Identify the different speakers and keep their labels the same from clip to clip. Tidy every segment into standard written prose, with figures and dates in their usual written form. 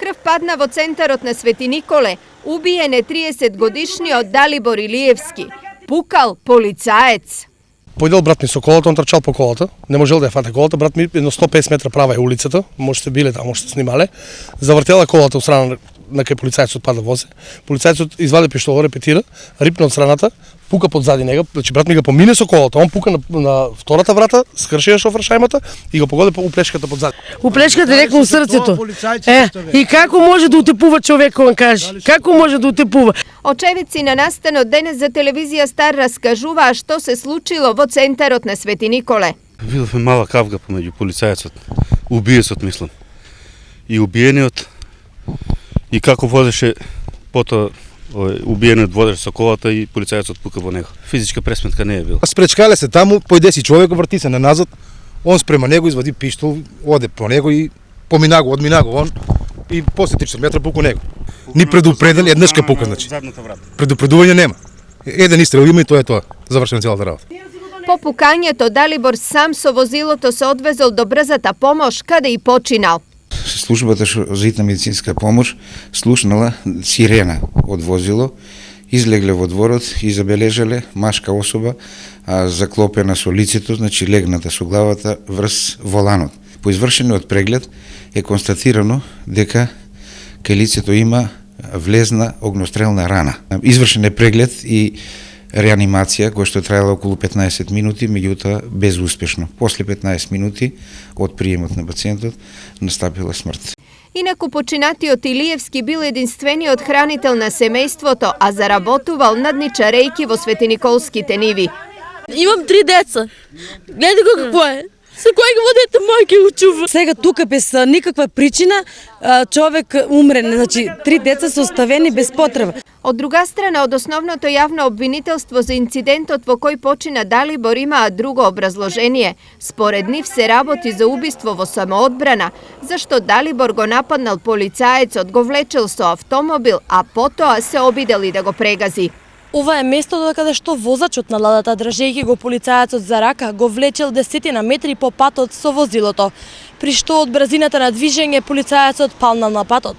Speaker 1: Крв падна во центарот на Свети Николе. Убиен е 30-годишниот Далибор Илиевски. Пукал полицаец.
Speaker 2: Појдел брат ми со колата, он трчал по колата, не можел да ја фате колата, брат ми едно 150 метра права е улицата, може се биле таму што снимале, завртела колата од страна на кај полицајецот пада возе. Полицајецот извади пиштол, репетира, рипна од страната, пука подзади него, значи брат ми го помине со колата, он пука на втората врата, скрши ја шофер шајмата и го погоди по уплешката подзади.
Speaker 3: Уплешката директно во срцето. И како може да утепува човек, он каже? Како може да утепува?
Speaker 1: Очевидци на настанот денес за телевизија Стар раскажуваа што се случило во центарот на Свети Николе.
Speaker 4: Видовме мала кавга помеѓу полицајецот, убиецот мислам, и убиениот, и како возеше потоа убиениот водеше со колата и полицајецот пука во него. Физичка пресметка не е била.
Speaker 5: Спречкале се таму, појде си човек, врти се на назад, он спрема него, извади пиштол, оде по него и одмина го он и после 30 метра пука него. Ни предупреден, еднашка пука, значи. Предупредување нема. Еден истрел има и тоа е тоа. Завршена целата работа.
Speaker 1: По пукањето Далибор сам со возилото се одвезол до брзата помош, каде и починал.
Speaker 6: Службата за хитна медицинска помош слушнала сирена од возило, излегле во дворот и забележале машка особа заклопена со лицето, значи легната со главата врз воланот. По извршениот преглед е констатирано дека кај лицето има влезна огнострелна рана. Извршен е преглед и реанимација која што траела околу 15 минути, меѓутоа безуспешно. После 15 минути од приемот на пациентот настапила смрт.
Speaker 1: Инаку починатиот Илиевски бил единствениот хранител на семејството, а заработувал надничарејки во Светиниколските ниви.
Speaker 7: Имам 3 деца. Гледај го какво е. Со кој го дете мој ќе учува.
Speaker 3: Сега тука без никаква причина човек умре, значи 3 деца се оставени без потреба.
Speaker 1: Од друга страна, од основното јавно обвинителство за инцидентот во кој почина Далибор имаа друго образложение. Според нив се работи за убиство во самоодбрана, зашто Далибор го нападнал полицаецот, го влечел со автомобил, а потоа се обидели да го прегази.
Speaker 7: Ова е местото каде што возачот на ладата, држејќи го полицаецот за рака, го влечел 10 метри по патот со возилото, при што од брзината на движење полицаецот палнал на патот.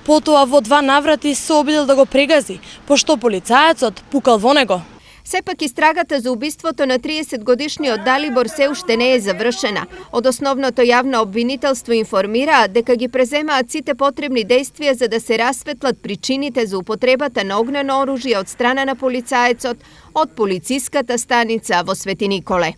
Speaker 7: Потоа во 2 наврати се обидел да го прегази, пошто полицаецот пукал во него.
Speaker 1: Сепак истрагата за убиството на 30-годишниот Далибор се уште не е завршена. Од основното јавно обвинителство информираа дека ги преземаат сите потребни действија за да се расветлат причините за употребата на огнено оружје од страна на полицаецот од полициската станица во Свети Николе.